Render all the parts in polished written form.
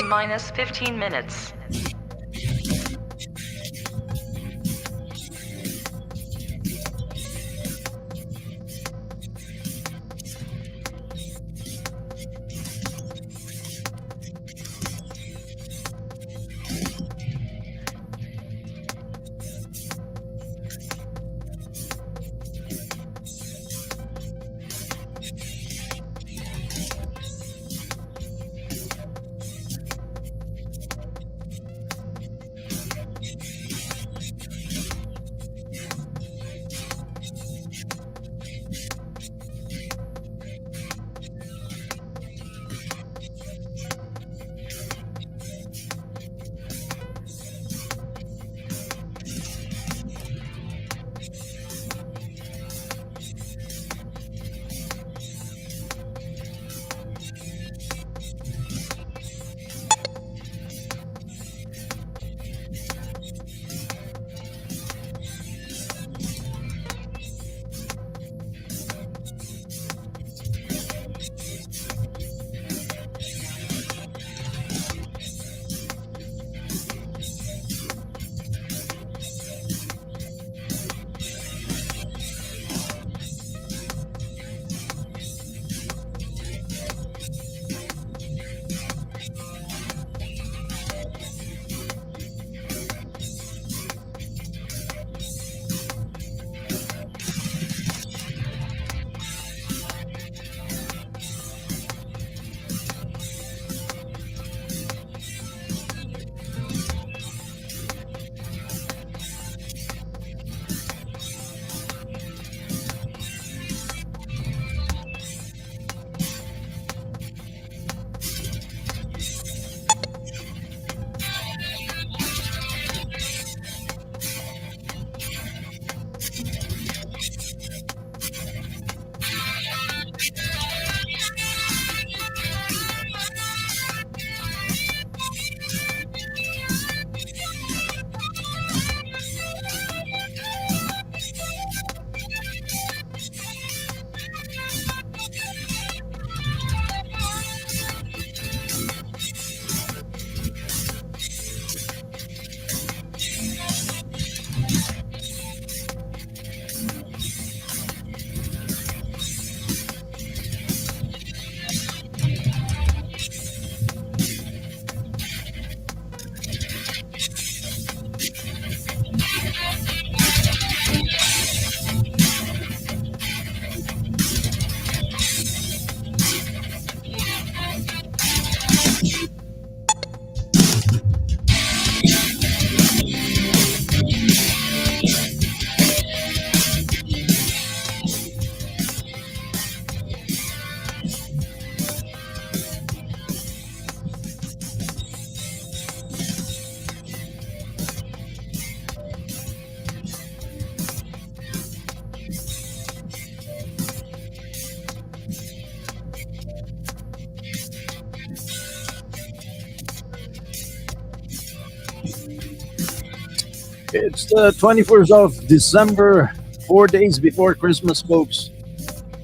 minus 15 minutes. It's the 21st of December, 4 days before Christmas, folks.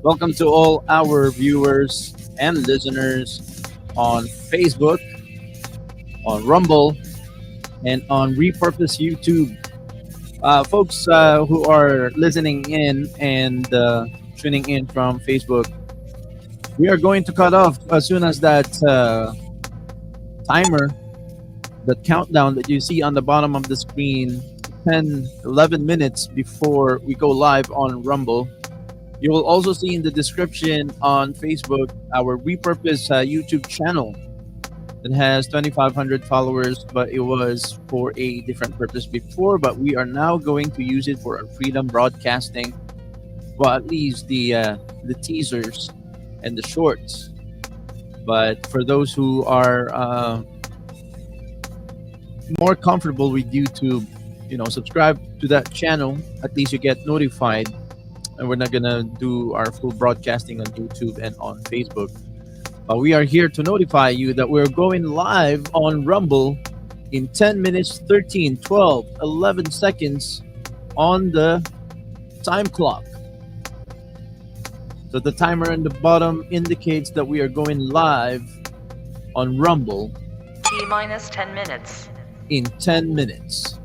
Welcome to all our viewers and listeners on Facebook, on Rumble, and on Repurpose YouTube. Folks who are listening in and tuning in from Facebook, we are going to cut off as soon as that timer, that countdown that you see on the bottom of the screen, 10-11 minutes before we go live on Rumble. You will also see in the description on Facebook our Repurpose YouTube channel that has 2,500 followers, but it was for a different purpose before. But we are now going to use it for our freedom broadcasting. Well, at least the teasers and the shorts. But for those who are more comfortable with YouTube, subscribe to that channel. At least you get notified. And we're not gonna do our full broadcasting on YouTube and on Facebook. But we are here to notify you that we're going live on Rumble in 10 minutes, 13, 12, 11 seconds on the time clock. So the timer in the bottom indicates that we are going live on Rumble T minus 10 minutes. in 10 minutes.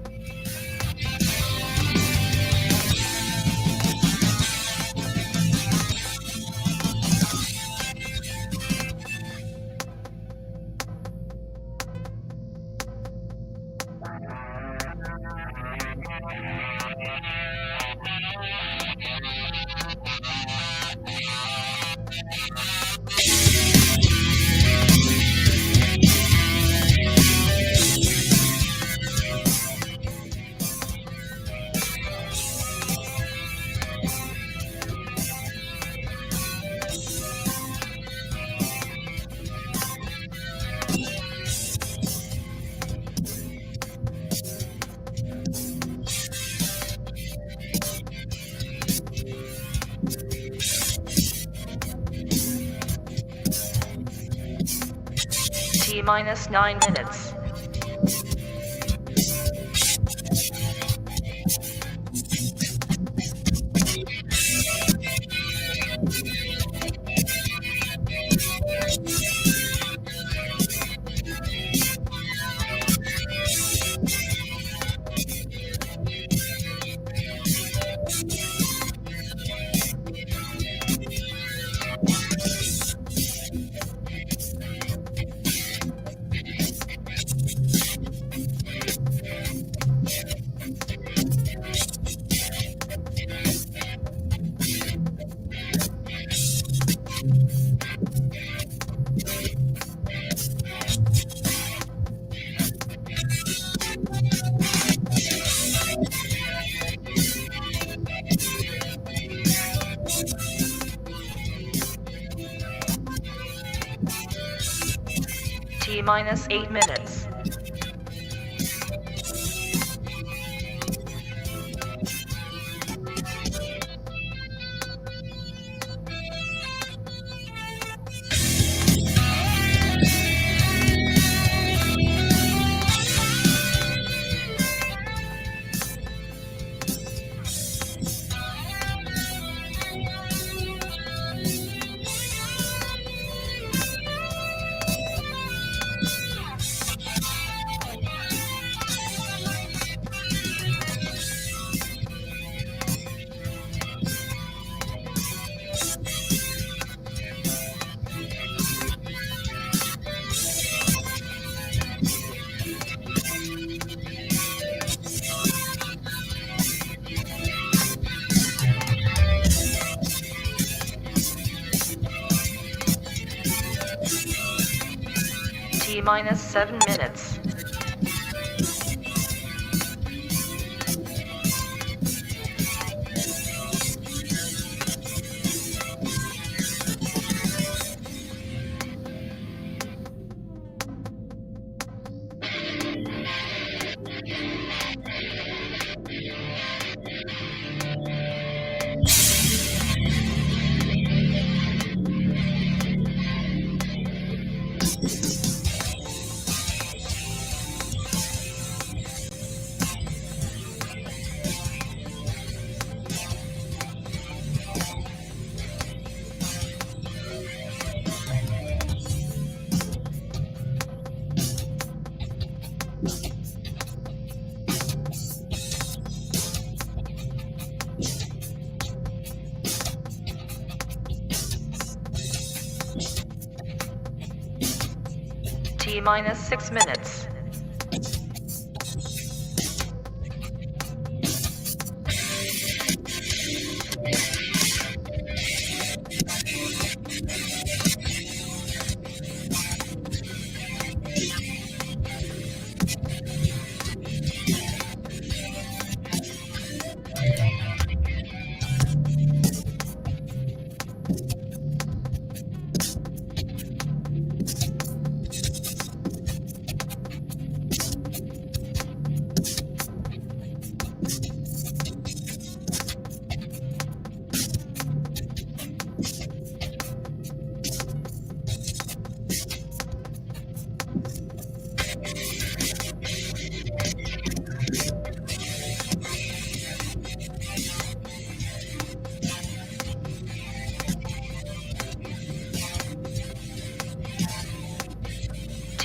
T minus 9 minutes. T minus 8 minutes. T minus 7 minutes. T minus 6 minutes.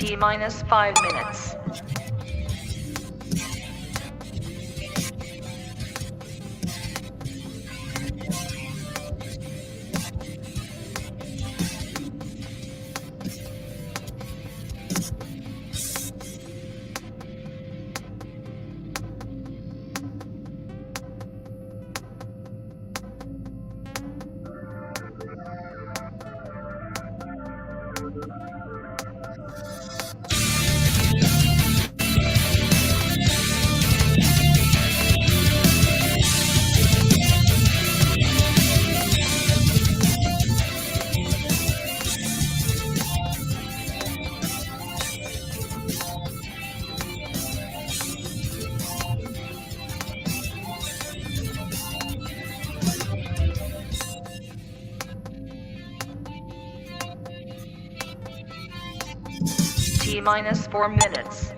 T minus 5 minutes. T minus 4 minutes.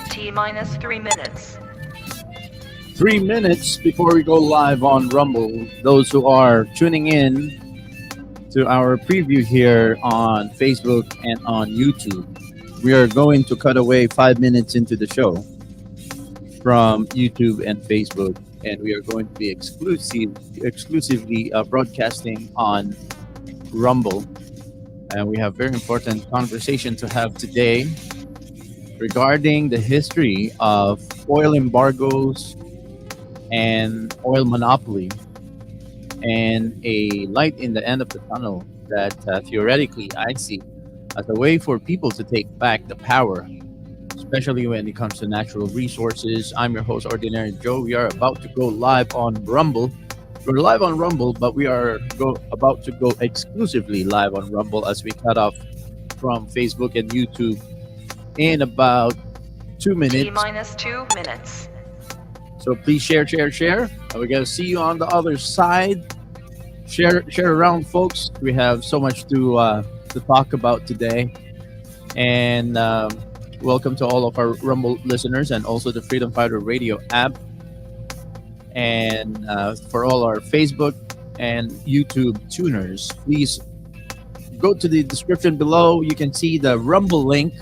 T minus 3 minutes. 3 minutes before we go live on Rumble. Those who are tuning in to our preview here on Facebook and on YouTube, we are going to cut away 5 minutes into the show from YouTube and Facebook, and we are going to be exclusively broadcasting on Rumble. And we have very important conversation to have today regarding the history of oil embargoes and oil monopoly, and a light in the end of the tunnel that theoretically I see as a way for people to take back the power, especially when it comes to natural resources. I'm your host, Ordinary Joe. We are about to go live on Rumble. We're live on Rumble, but we are about to go exclusively live on Rumble as we cut off from Facebook and YouTube in about 2 minutes. T minus 2 minutes. So please share. And we're gonna see you on the other side. Share around, folks. We have so much to talk about today, and welcome to all of our Rumble listeners and also the Freedom Fighter Radio app, and for all our Facebook and YouTube tuners, please go to the description below. You can see the Rumble link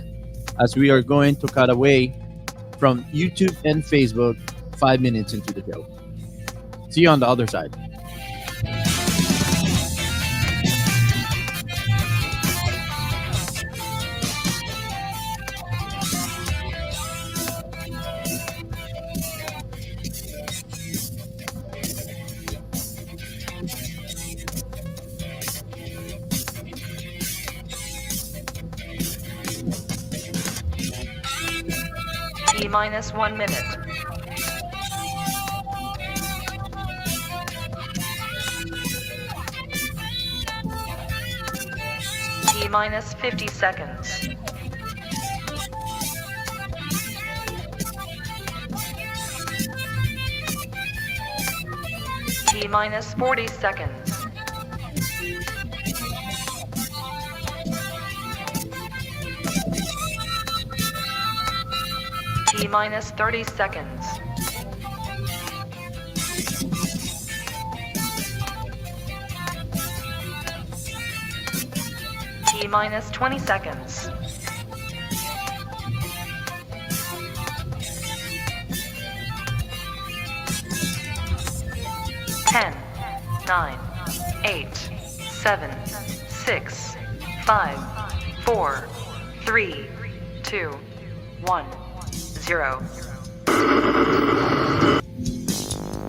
as we are going to cut away from YouTube and Facebook 5 minutes into the show. See you on the other side. T minus 1 minute. T minus 50 seconds. T minus 40 seconds. T minus 30 seconds. T minus 20 seconds. Ten, 9, 8, 7, 6, 5, 4, 3, 2, 1. 0.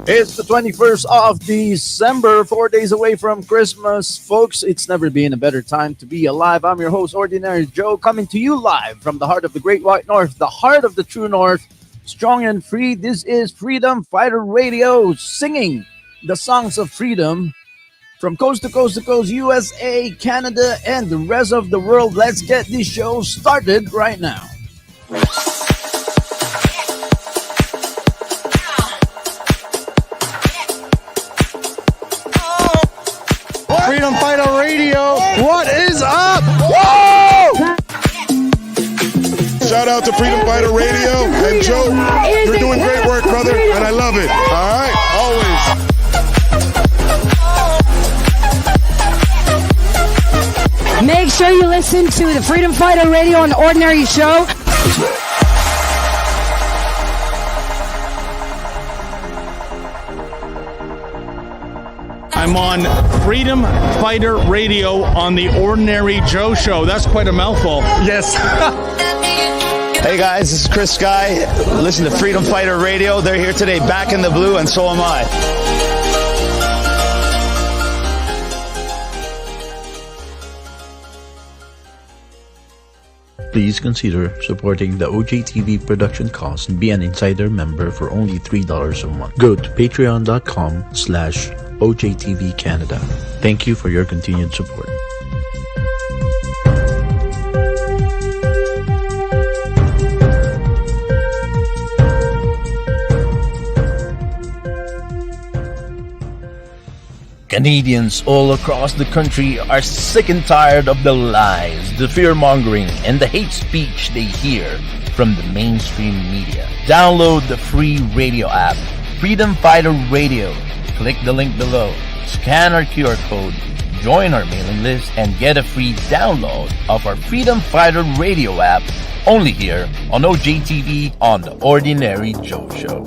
It's the 21st of December, 4 days away from Christmas. Folks, it's never been a better time to be alive. I'm your host, Ordinary Joe, coming to you live from the heart of the Great White North, the heart of the true North, strong and free. This is Freedom Fighter Radio, singing the songs of freedom from coast to coast, USA, Canada, and the rest of the world. Let's get this show started right now. Freedom Fighter Radio, what is up? Whoa! Shout out to Freedom Fighter Radio and Joe. You're doing great work, brother, and I love it. All right, always. Make sure you listen to the Freedom Fighter Radio on the Ordinary Show. I'm on Freedom Fighter Radio on the Ordinary Joe Show. That's quite a mouthful. Yes. Hey guys, this is Chris Sky. Listen to Freedom Fighter Radio. They're here today, back in the blue, and so am I. Please consider supporting the OJTV production costs and be an insider member for only $3 a month. Go to patreon.com/OJTV Canada. Thank you for your continued support. Canadians all across the country are sick and tired of the lies, the fear-mongering, and the hate speech they hear from the mainstream media. Download the free radio app, Freedom Fighter Radio. Click the link below, scan our QR code, join our mailing list, and get a free download of our Freedom Fighter Radio app only here on OJTV on The Ordinary Joe Show.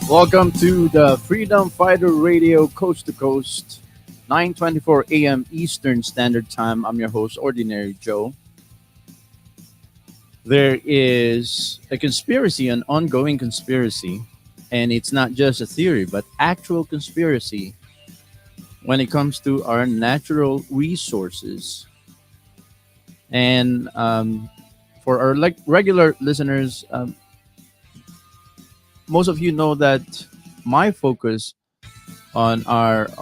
Welcome to the Freedom Fighter Radio Coast to Coast, 9:24 a.m. Eastern Standard Time. I'm your host, Ordinary Joe. There is a conspiracy, an ongoing conspiracy, and it's not just a theory, but actual conspiracy when it comes to our natural resources. And for our regular listeners, most of you know that my focus on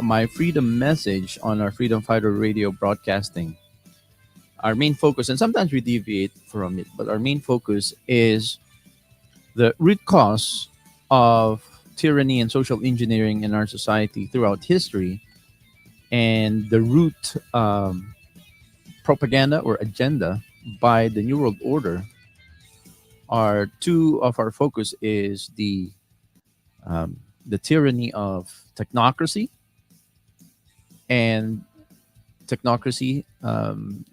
my freedom message on our Freedom Fighter Radio broadcasting, our main focus, and sometimes we deviate from it, but our main focus is the root cause of tyranny and social engineering in our society throughout history, and the root propaganda or agenda by the New World Order. Our two of our focus is the tyranny of technocracy, and technocracy, to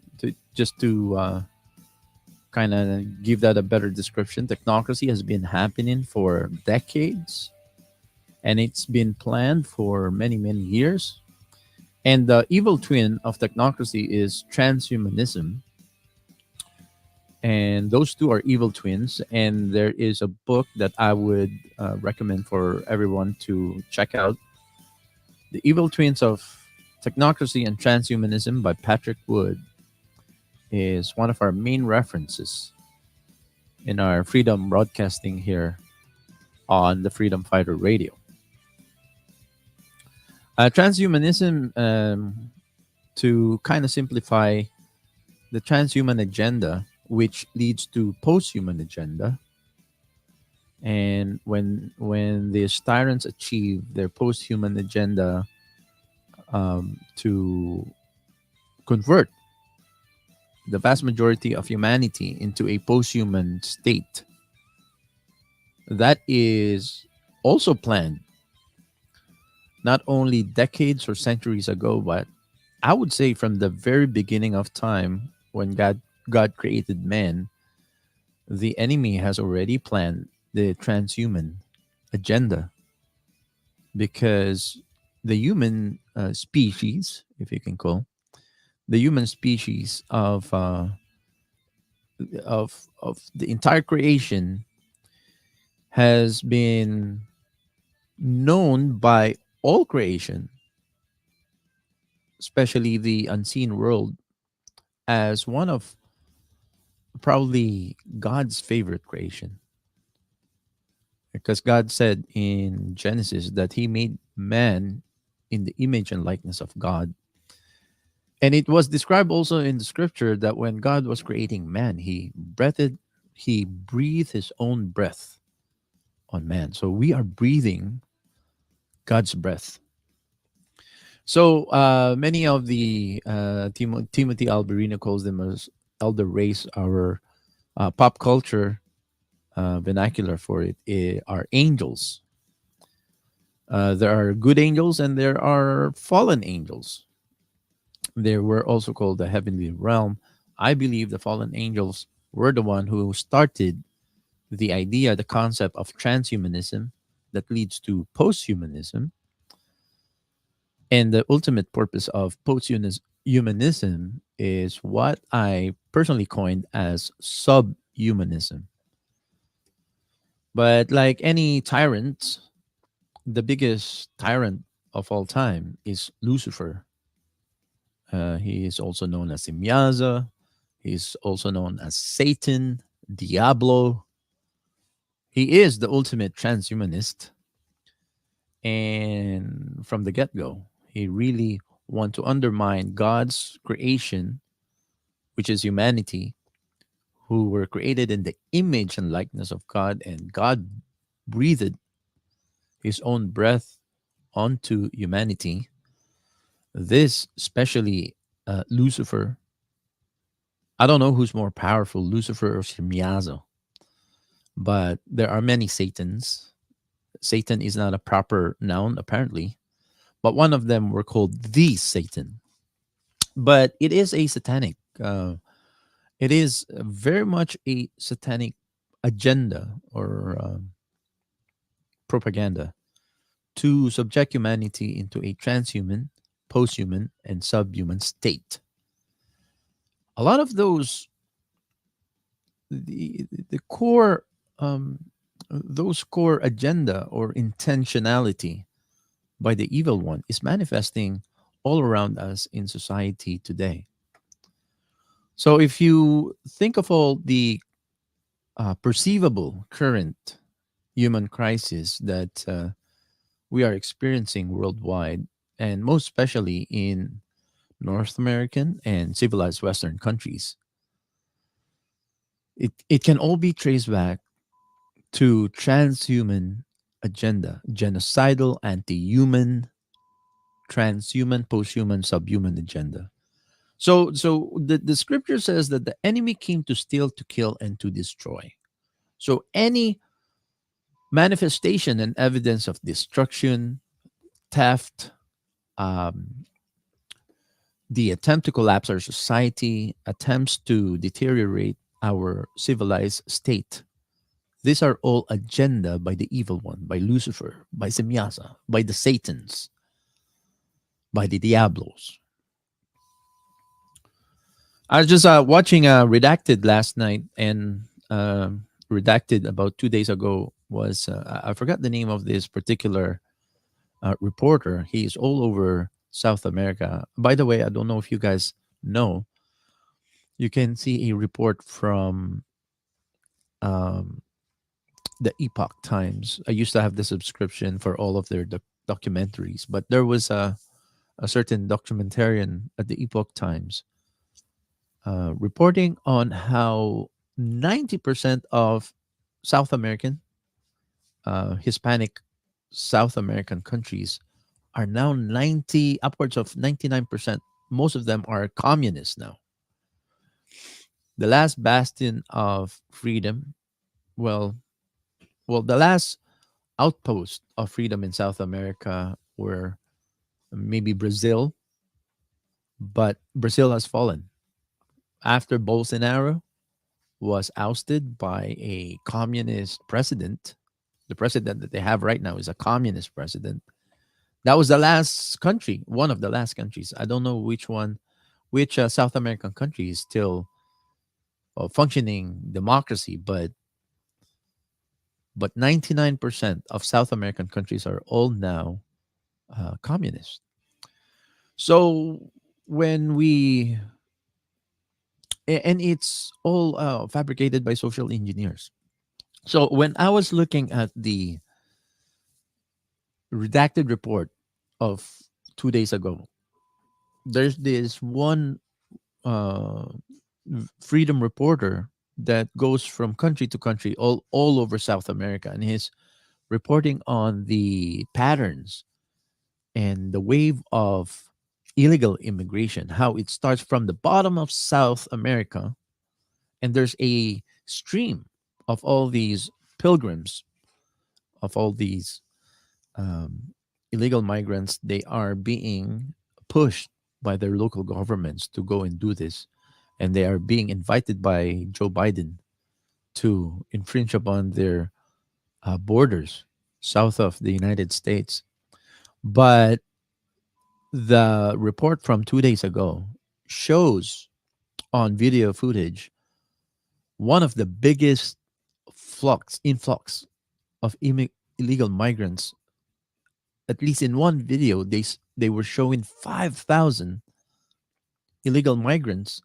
kind of give that a better description, technocracy has been happening for decades, and it's been planned for many years. And the evil twin of technocracy is transhumanism. And those two are evil twins. And there is a book that I would recommend for everyone to check out, The Evil Twins of Technocracy and Transhumanism by Patrick Wood, is one of our main references in our freedom broadcasting here on the Freedom Fighter Radio. Transhumanism, to kind of simplify, the transhuman agenda, which leads to post-human agenda. And when these tyrants achieve their post-human agenda, to convert the vast majority of humanity into a post-human state, that is also planned not only decades or centuries ago, but I would say from the very beginning of time when God created man, the enemy has already planned the transhuman agenda because the human species, if you can call the human species of the entire creation, has been known by all creation, especially the unseen world, as one of probably God's favorite creation. Because God said in Genesis that He made man in the image and likeness of God. And it was described also in the scripture that when God was creating man, He breathed His own breath on man. So we are breathing God's breath. So many of the Timothy Alberino calls them as elder race. Our pop culture vernacular for it are angels. There are good angels and there are fallen angels. They were also called the heavenly realm. I believe the fallen angels were the one who started the idea, the concept of transhumanism that leads to posthumanism. And the ultimate purpose of posthumanism is what I personally coined as subhumanism. But like any tyrant, the biggest tyrant of all time is Lucifer. He is also known as Imyaza. He's also known as Satan, Diablo. He is the ultimate transhumanist. And from the get go, he really want to undermine God's creation, which is humanity, who were created in the image and likeness of God, and God breathed his own breath onto humanity. This, especially Lucifer, I don't know who's more powerful, Lucifer or Shimiazo, but there are many Satans. Satan is not a proper noun, apparently, but one of them were called the Satan. But it is a satanic, it is very much a satanic agenda or propaganda to subject humanity into a transhuman, posthuman, and subhuman state. A lot of the core those core agenda or intentionality by the evil one is manifesting all around us in society today. So if you think of all the perceivable current human crisis that we are experiencing worldwide, and most especially in North American and civilized Western countries, it can all be traced back to transhuman agenda, genocidal, anti-human, transhuman, posthuman, subhuman agenda. So the scripture says that the enemy came to steal, to kill, and to destroy. So any manifestation and evidence of destruction, theft, um, the attempt to collapse our society, attempts to deteriorate our civilized state. These are all agenda by the evil one, by Lucifer, by Semyasa, by the Satans, by the Diablos. I was just watching Redacted last night, and Redacted about 2 days ago was I forgot the name of this particular reporter. He is all over South America. By the way, I don't know if you guys know, you can see a report from um, the Epoch Times. I used to have the subscription for all of their documentaries, but there was a certain documentarian at the Epoch Times reporting on how 90% of South American, Hispanic South American countries are now 90, upwards of 99%. Most of them are communists now. The last bastion of freedom, well, Well, the last outpost of freedom in South America were maybe Brazil, but Brazil has fallen after Bolsonaro was ousted by a communist president. The president that they have right now is a communist president. That was the last country, one of the last countries. I don't know which one, which South American country is still functioning democracy, but 99% of South American countries are all now communist. So when we and it's all fabricated by social engineers. So when I was looking at the redacted report of 2 days ago, there's this one uh, freedom reporter that goes from country to country all over South America, and he's reporting on the patterns and the wave of illegal immigration, how it starts from the bottom of South America, and there's a stream of all these pilgrims, of all these um, illegal migrants. They are being pushed by their local governments to go and do this, and they are being invited by Joe Biden to infringe upon their borders south of the United States. But the report from 2 days ago shows on video footage one of the biggest influx of illegal migrants. At least in one video, they were showing 5,000 illegal migrants,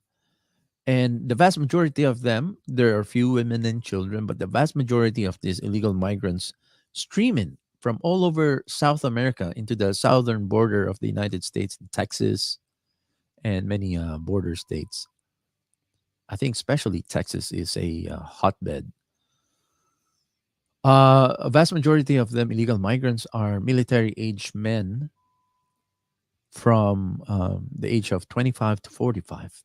and the vast majority of them, there are few women and children, but the vast majority of these illegal migrants streaming from all over South America into the southern border of the United States, Texas, and many border states. I think especially Texas is a hotbed. A vast majority of them illegal migrants are military age men from the age of 25 to 45.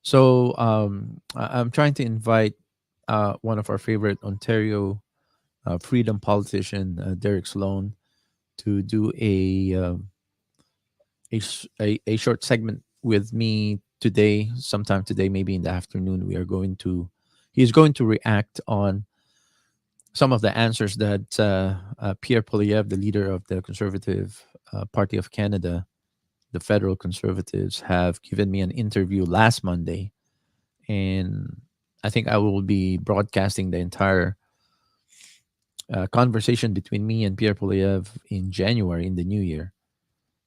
So I'm trying to invite one of our favorite Ontario freedom politician, Derek Sloan, to do a short segment with me today, sometime today, maybe in the afternoon. He's going to react on some of the answers that Pierre Poilievre, the leader of the Conservative Party of Canada, the federal Conservatives, have given me an interview last Monday. And I think I will be broadcasting the entire conversation between me and Pierre Poilievre in January, in the new year.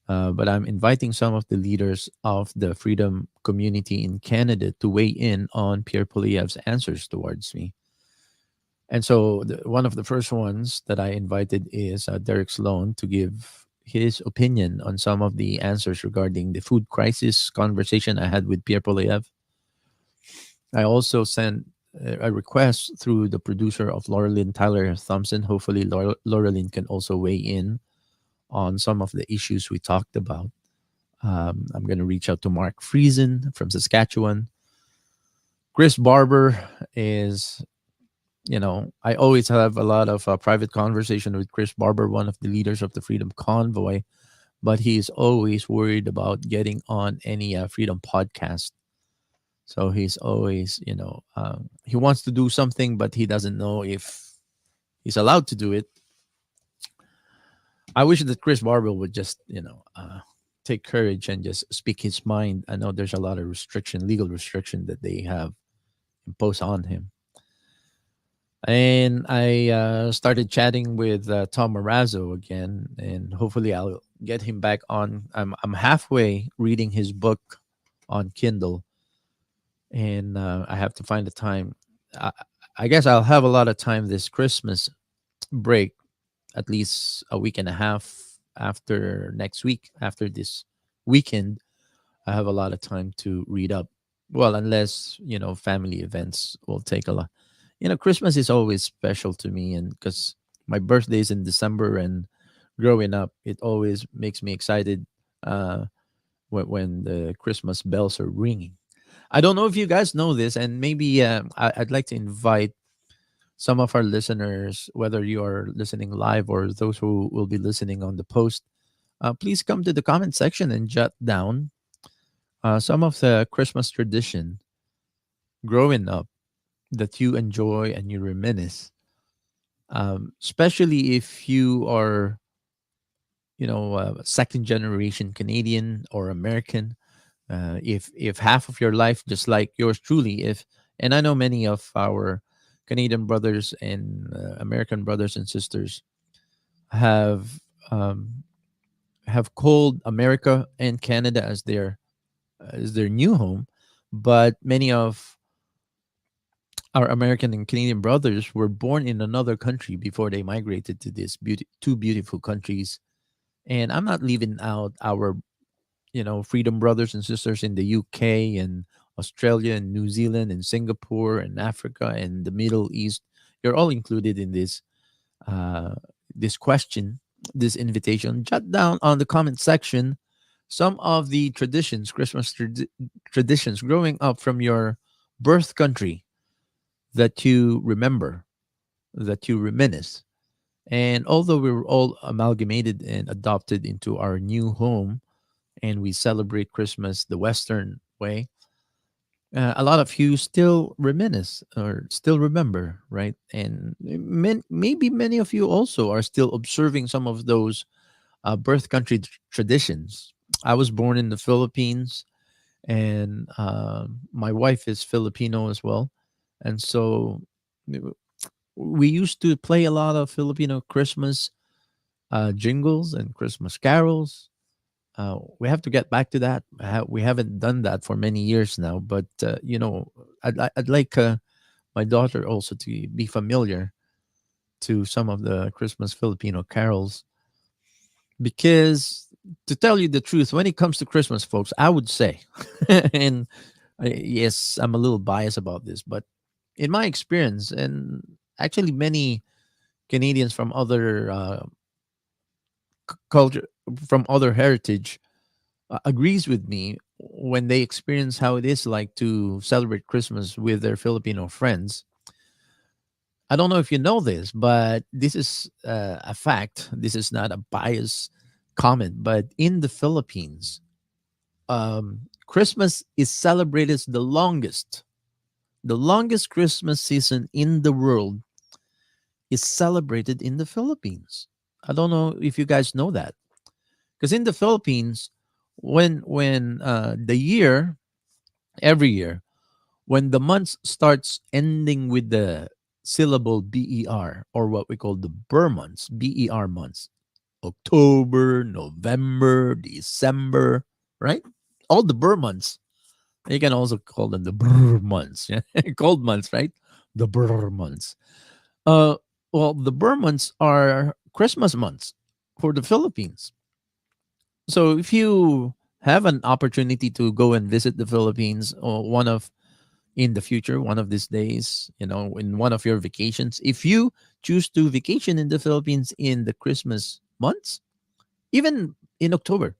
But I'm inviting some of the leaders of the freedom community in Canada to weigh in on Pierre Poilievre's answers towards me. And so one of the first ones that I invited is Derek Sloan to give his opinion on some of the answers regarding the food crisis conversation I had with Pierre Poilievre. I also sent a request through the producer of Laurelyn, Tyler Thompson. Hopefully, Laurelyn can also weigh in on some of the issues we talked about. I'm going to reach out to Mark Friesen from Saskatchewan. Chris Barber is, I always have a lot of private conversation with Chris Barber, one of the leaders of the Freedom Convoy, but he's always worried about getting on any Freedom podcast. So he's always, he wants to do something, but he doesn't know if he's allowed to do it. I wish that Chris Barber would just, take courage and just speak his mind. I know there's a lot of legal restriction that they have imposed on him. And I started chatting with Tom Marazzo again, and hopefully I'll get him back on. I'm halfway reading his book on Kindle, and I have to find the time. I guess I'll have a lot of time this Christmas break, at least a week and a half after next week. After this weekend, I have a lot of time to read up. Well, unless, family events will take a lot. Christmas is always special to me, and because my birthday is in December, and growing up, it always makes me excited when the Christmas bells are ringing. I don't know if you guys know this, and maybe I'd like to invite some of our listeners, whether you are listening live or those who will be listening on the post, please come to the comment section and jot down some of the Christmas tradition growing up that you enjoy and you reminisce. Especially if you are, second generation Canadian or American. If half of your life, just like yours truly, if and I know many of our Canadian brothers and American brothers and sisters have um, have called America and Canada as their new home, but many of our American and Canadian brothers were born in another country before they migrated to these two beautiful countries. And I'm not leaving out our, freedom brothers and sisters in the UK and Australia and New Zealand and Singapore and Africa and the Middle East. You're all included in uh, this question, this invitation. Jot down on the comment section some of the traditions, Christmas traditions growing up from your birth country that you remember, that you reminisce. And although we were all amalgamated and adopted into our new home, and we celebrate Christmas the Western way, a lot of you still reminisce or still remember, right? And maybe many of you also are still observing some of those birth country traditions. I was born in the Philippines, and my wife is Filipino as well. And so we used to play a lot of Filipino Christmas jingles and Christmas carols. We have to get back to that. We haven't done that for many years now, but I'd like my daughter also to be familiar to some of the Christmas Filipino carols, because to tell you the truth, when it comes to Christmas, folks, I would say, and yes, I'm a little biased about this, but in my experience, and actually many Canadians from other culture, from other heritage, agrees with me when they experience how it is like to celebrate Christmas with their Filipino friends. I don't know if you know this, but this is a fact. This is not a biased comment, but in the Philippines, Christmas is celebrated as the longest Christmas season in the world is celebrated in the Philippines. I don't know if you guys know that, because in the Philippines, when the year every year, when the month starts ending with the syllable BER, or what we call the Burr months, BER months, October, November, December, right? All the Burr months. You can also call them the Burr months, yeah? Cold months, right? The Burr months. Uh, well, the Burr months are Christmas months for the Philippines. So if you have an opportunity to go and visit the Philippines, or one of in the future, one of these days, in one of your vacations, if you choose to vacation in the Philippines in the Christmas months, even in October,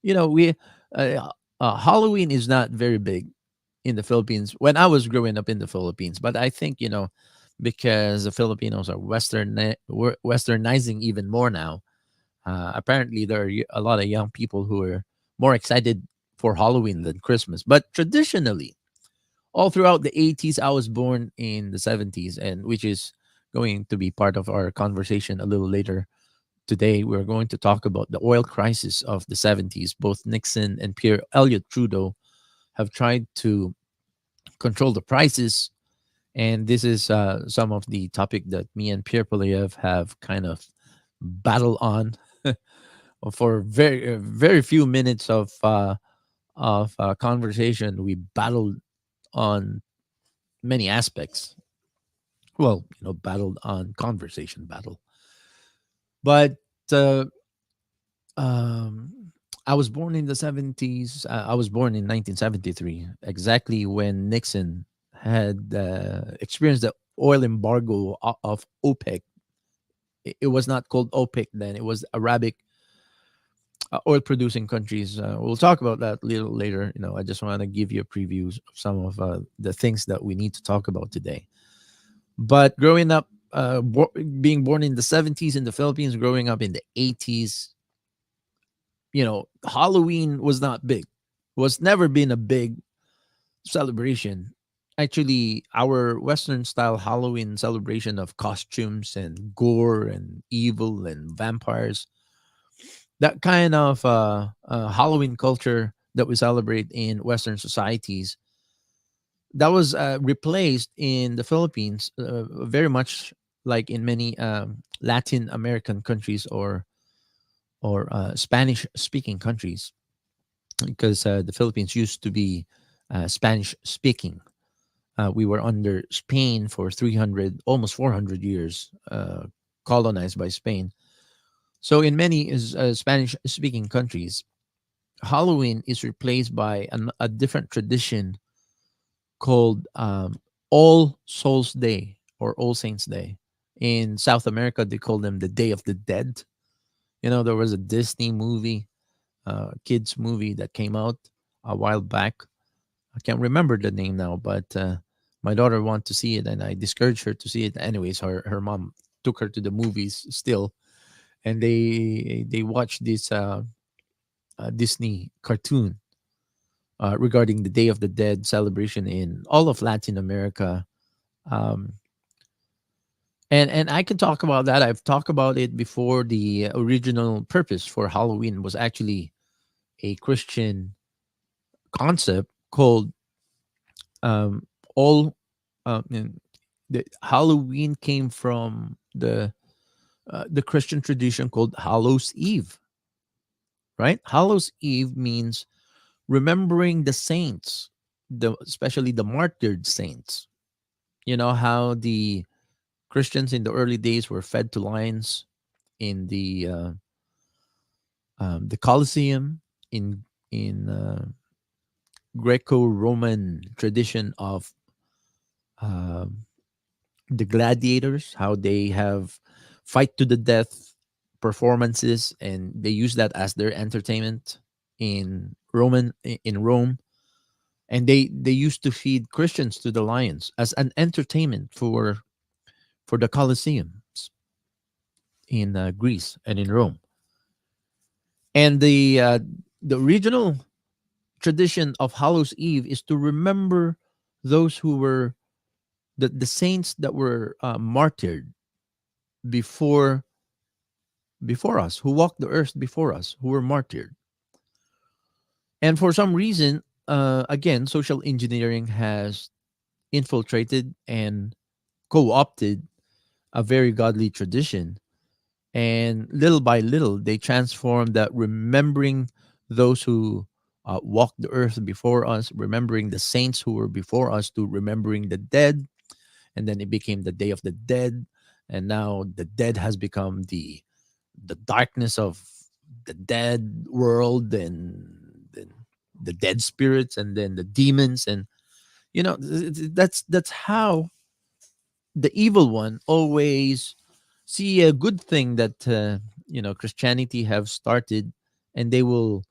we Halloween is not very big in the Philippines when I was growing up in the Philippines. But I think, because the Filipinos are westernizing even more now. Apparently, there are a lot of young people who are more excited for Halloween than Christmas. But traditionally, all throughout the 80s, I was born in the 70s, and which is going to be part of our conversation a little later today. We're going to talk about the oil crisis of the 70s. Both Nixon and Pierre Elliott Trudeau have tried to control the prices, and this is some of the topic that me and Pierre Polyev have kind of battled on for very few minutes of conversation. We battled on many aspects. Well, battled on conversation battle. But uh, um, I was born in the 70s. I was born in 1973, exactly when Nixon had experienced the oil embargo of OPEC. It was not called OPEC then. It was Arabic oil producing countries. We'll talk about that a little later. I just want to give you a preview of some of the things that we need to talk about today. But growing up, being born in the 70s in the Philippines, growing up in the 80s, Halloween was not big, was never been a big celebration. Actually, our Western style Halloween celebration of costumes and gore and evil and vampires, that kind of Halloween culture that we celebrate in Western societies, that was replaced in the Philippines, very much like in many Latin American countries or Spanish speaking countries, because the Philippines used to be Spanish speaking. We were under Spain for 300, almost 400 years, colonized by Spain. So in many Spanish speaking countries, Halloween is replaced by a different tradition called All Souls Day or All Saints Day. In South America, they call them the Day of the Dead. There was a Disney movie, kids movie that came out a while back. I can't remember the name now, but my daughter wanted to see it, and I discouraged her to see it. Anyways, her mom took her to the movies still, and they watched this Disney cartoon regarding the Day of the Dead celebration in all of Latin America. Um, and I can talk about that. I've talked about it before. The original purpose for Halloween was actually a Christian concept called um, all. And the Halloween came from the Christian tradition called Hallows Eve. Right, Hallows Eve means remembering the saints, especially the martyred saints. You know how the Christians in the early days were fed to lions in the Colosseum, in Greco-Roman tradition of um the gladiators, how they have fight to the death performances, and they use that as their entertainment in Rome. And they used to feed Christians to the lions as an entertainment for the Colosseums in Greece and in Rome. And the original tradition of Hallows Eve is to remember those who were the saints that were martyred before before us, who walked the earth before us, who were martyred. And for some reason, again, social engineering has infiltrated and co-opted a very godly tradition. And little by little, they transformed that, remembering those who walked the earth before us, remembering the saints who were before us, to remembering the dead. And then it became the Day of the Dead. And now the dead has become the darkness of the dead world, and then the dead spirits, and then the demons. And that's how the evil one always see a good thing that Christianity have started, and they will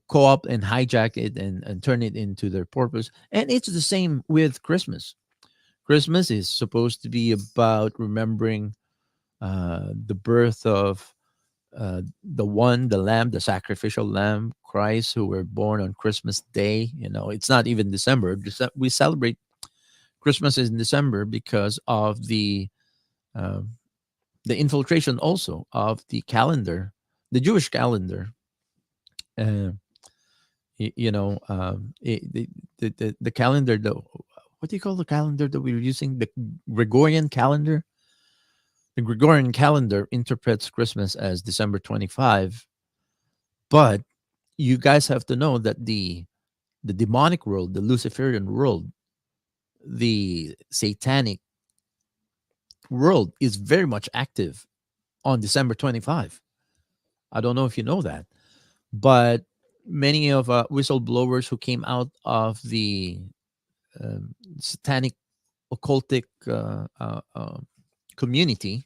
co-opt and hijack it, and turn it into their purpose. And it's the same with Christmas. Christmas is supposed to be about remembering the birth of the lamb, the sacrificial lamb, Christ, who were born on Christmas Day. It's not even December. We celebrate Christmas in December because of um, the infiltration also of the calendar, the Jewish calendar. Uh, the calendar. What do you call the calendar that we were using? The Gregorian calendar. The Gregorian calendar interprets Christmas as December 25, but you guys have to know that the demonic world, the Luciferian world, the satanic world is very much active on December 25. I don't know if you know that, but many of whistleblowers who came out of the satanic occultic community,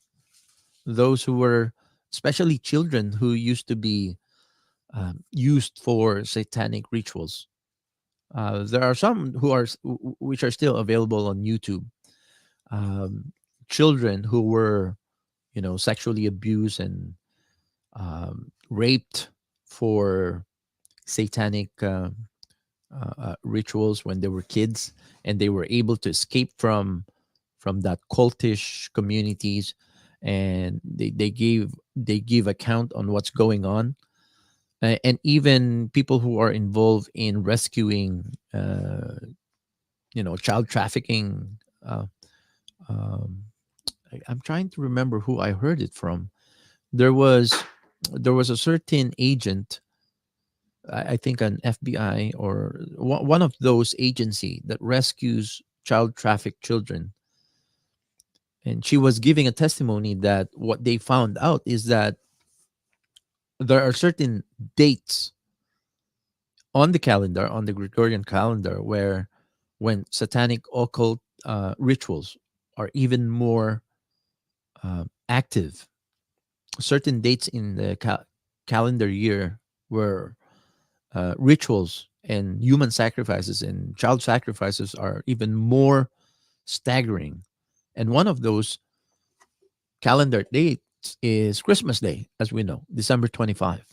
those who were, especially children who used to be used for satanic rituals. There are some which are still available on YouTube. um, children who were, sexually abused and raped for satanic rituals when they were kids, and they were able to escape from that cultish communities, and they give account on what's going on. And even people who are involved in rescuing child trafficking. Um, I'm trying to remember who I heard it from. There was a certain agent, I think an FBI or one of those agency that rescues child trafficked children, and she was giving a testimony that what they found out is that there are certain dates on the calendar, on the Gregorian calendar, where when satanic occult rituals are even more active. Certain dates in the calendar year where rituals and human sacrifices and child sacrifices are even more staggering. And one of those calendar dates is Christmas Day, as we know, December 25.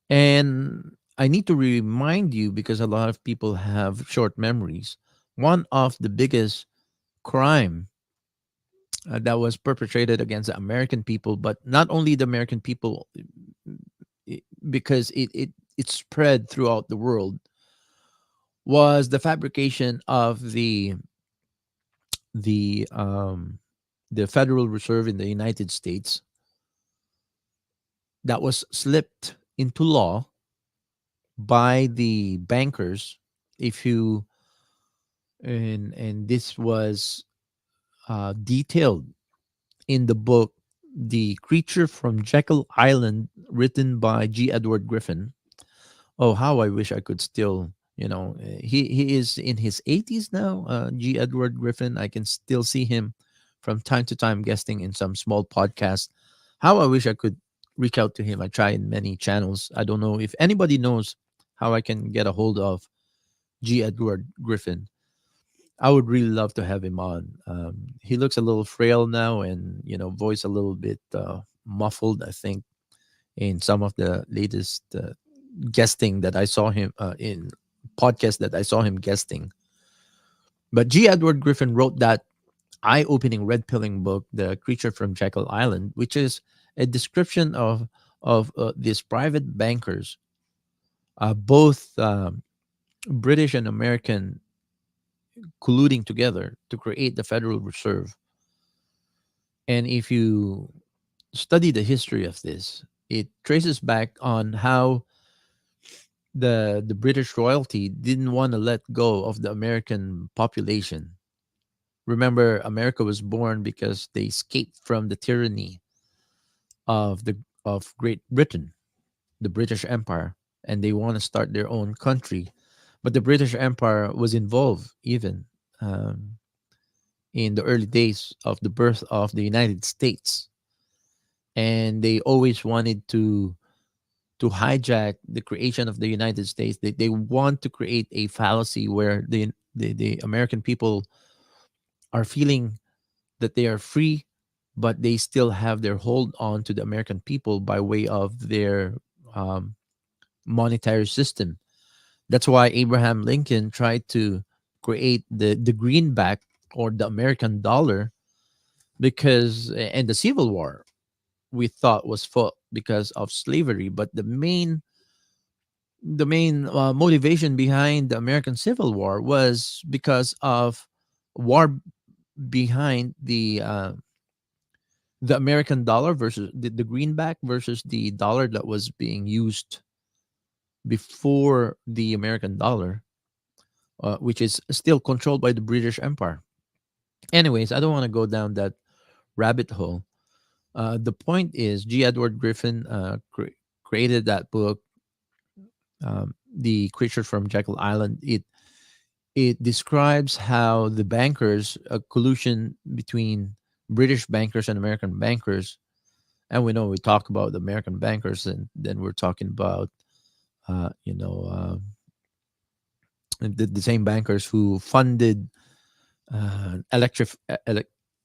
And I need to remind you, because a lot of people have short memories. One of the biggest crime that was perpetrated against the American people, but not only the American people, because it spread throughout the world, was the fabrication of the um, the Federal Reserve in the United States that was slipped into law by the bankers. If you and this was detailed in the book The Creature from Jekyll Island, written by G. Edward Griffin. Oh, how I wish I could still, he is in his 80s now, G. Edward Griffin. I can still see him from time to time guesting in some small podcast. How I wish I could reach out to him. I try in many channels. I don't know if anybody knows how I can get a hold of G. Edward Griffin. I would really love to have him on. He looks a little frail now, and voice a little bit muffled, I think, in some of the latest guesting that I saw him in podcast that I saw him guesting. But G. Edward Griffin wrote that eye-opening red-pilling book, The Creature from Jekyll Island, which is a description of these private bankers, both British and American, colluding together to create the Federal Reserve. And if you study the history of this, it traces back on how the British royalty didn't want to let go of the American population. Remember, America was born because they escaped from the tyranny of Great Britain, the British Empire, and they want to start their own country. But the British Empire was involved even in the early days of the birth of the United States, and they always wanted to hijack the creation of the United States. They want to create a fallacy where the American people are feeling that they are free, but they still have their hold on to the American people by way of their um, monetary system. That's why Abraham Lincoln tried to create the greenback, or the American dollar, because and the Civil War we thought was fought because of slavery, but the main motivation behind the American Civil War was because of war behind the American dollar versus the greenback versus the dollar that was being used before the American dollar, which is still controlled by the British Empire. Anyways, I don't want to go down that rabbit hole. The point is, G. Edward Griffin created that book, The Creature from Jekyll Island. It describes how the bankers, a collusion between British bankers and American bankers, and we talk about the American bankers, and then we're talking about uh, you know uh, the same bankers who funded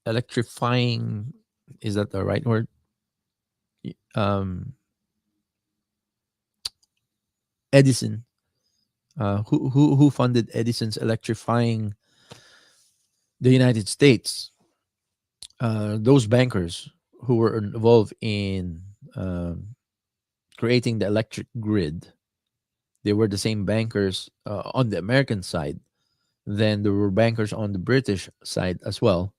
electrifying, is that the right word? Um, Edison, who funded Edison's electrifying the United States? Those bankers who were involved in creating the electric grid, they were the same bankers on the American side. Then there were bankers on the British side as well,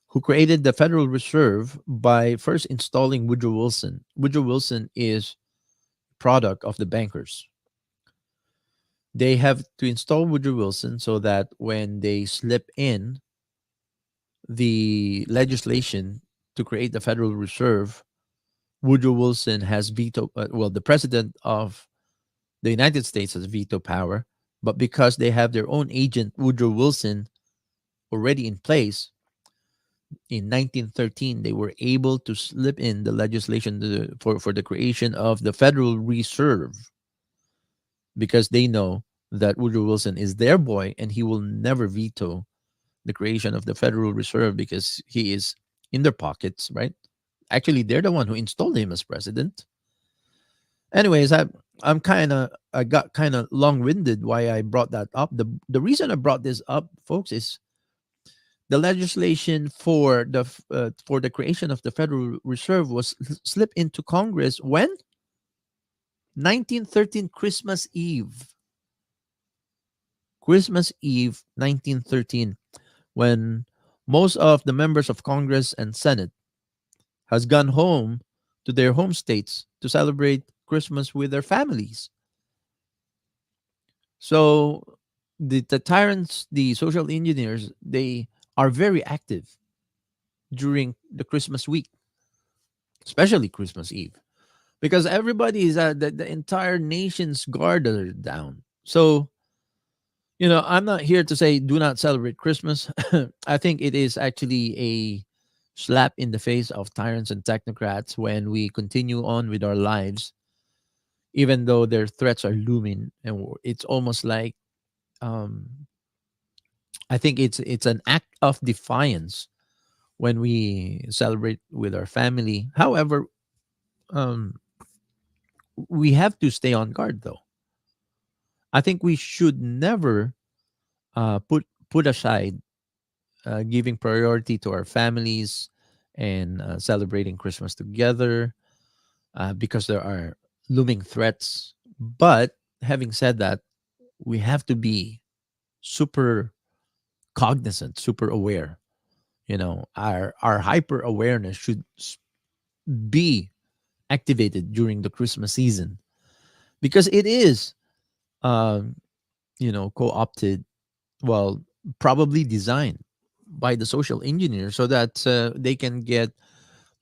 who created the Federal Reserve by first installing Woodrow Wilson. Woodrow Wilson is product of the bankers. They have to install Woodrow Wilson so that when they slip in the legislation to create the Federal Reserve, Woodrow Wilson has veto. The president of the United States has veto power, but because they have their own agent, Woodrow Wilson, already in place, in 1913, they were able to slip in the legislation for the creation of the Federal Reserve, because they know that Woodrow Wilson is their boy and he will never veto the creation of the Federal Reserve because he is in their pockets, right? Actually, they're the one who installed him as president. Anyways, I got kind of long-winded why I brought that up. The reason I brought this up, folks, is the legislation for the creation of the Federal Reserve was slipped into Congress when 1913, Christmas Eve. Christmas Eve, 1913, when most of the members of Congress and Senate has gone home to their home states to celebrate Christmas with their families. So the tyrants, the social engineers, they are very active during the Christmas week, especially Christmas Eve, because everybody is the entire nation's guard are down. So, I'm not here to say do not celebrate Christmas. I think it is actually a slap in the face of tyrants and technocrats when we continue on with our lives, even though their threats are looming. And it's almost like, I think it's an act of defiance when we celebrate with our family. However, we have to stay on guard, though. I think we should never put aside giving priority to our families and celebrating Christmas together because there are looming threats. But having said that, we have to be super cognizant, super aware. Our hyper awareness should be activated during the Christmas season, because it is co-opted, probably designed by the social engineers so that they can get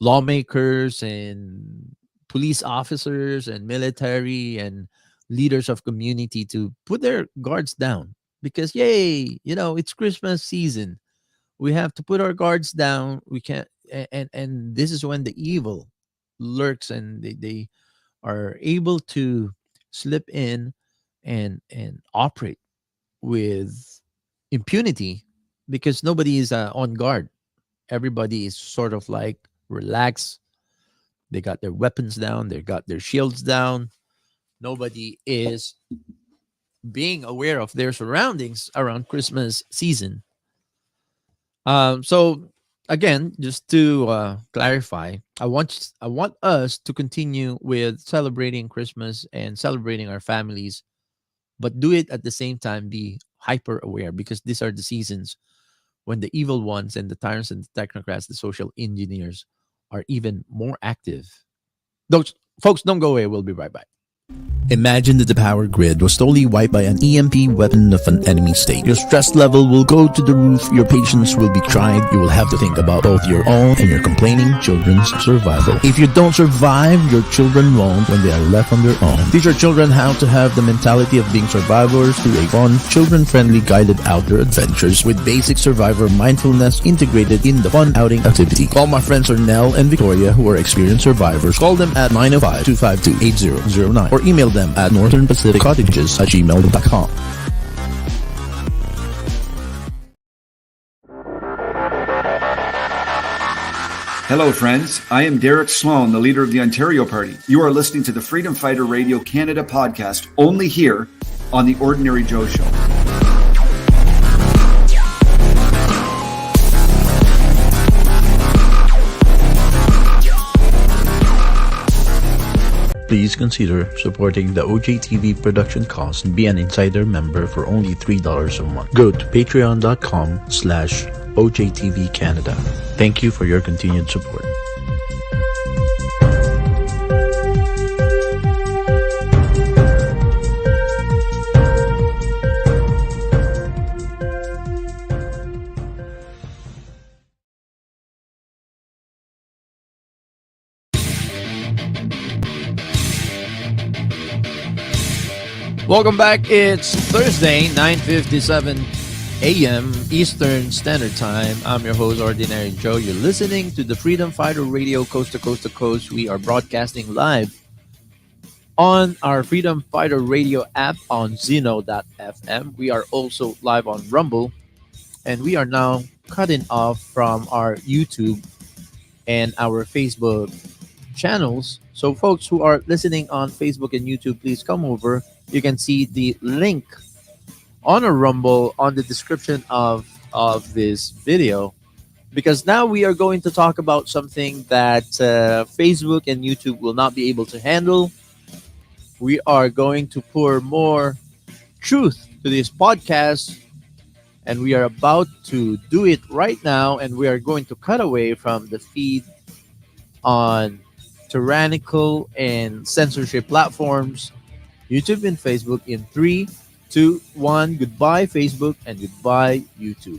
lawmakers and police officers and military and leaders of community to put their guards down, because it's Christmas season. We have to put our guards down. We can't, and this is when the evil lurks, and they are able to slip in and operate with impunity, because nobody is on guard. Everybody is sort of like relaxed. They got their weapons down. They got their shields down. Nobody is being aware of their surroundings around Christmas season. So again, just to clarify, I want us to continue with celebrating Christmas and celebrating our families, but do it at the same time. Be hyper aware, because these are the seasons when the evil ones and the tyrants and the technocrats, the social engineers, are even more active. Those folks, don't go away. We'll be right back. Imagine that the power grid was totally wiped by an EMP weapon of an enemy state. Your stress level will go to the roof, your patience will be tried, you will have to think about both your own and your complaining children's survival. If you don't survive, your children won't when they are left on their own. Teach your children how to have the mentality of being survivors through a fun, children-friendly guided outdoor adventures with basic survivor mindfulness integrated in the fun outing activity. Call my friends Ernell and Victoria, who are experienced survivors. Call them at 905-252-8009 or email them at northernpacificcottages@gmail.com. Hello, friends. I am Derek Sloan, the leader of the Ontario Party. You are listening to the Freedom Fighter Radio Canada podcast, only here on The Ordinary Joe Show. Please consider supporting the OJTV production costs and be an insider member for only $3 a month. Go to patreon.com/OJTV Canada. Thank you for your continued support. Welcome back. It's Thursday, 9:57 a.m. Eastern Standard Time. I'm your host, Ordinary Joe. You're listening to the Freedom Fighter Radio Coast to Coast to Coast. We are broadcasting live on our Freedom Fighter Radio app on Zeno.fm. We are also live on Rumble, and we are now cutting off from our YouTube and our Facebook channels. So folks who are listening on Facebook and YouTube, please come over. You can see the link on a Rumble on the description of this video, because now we are going to talk about something that Facebook and YouTube will not be able to handle. We are going to pour more truth to this podcast, and we are about to do it right now, and we are going to cut away from the feed on tyrannical and censorship platforms, YouTube and Facebook, in 3, 2, 1. Goodbye, Facebook, and goodbye, YouTube.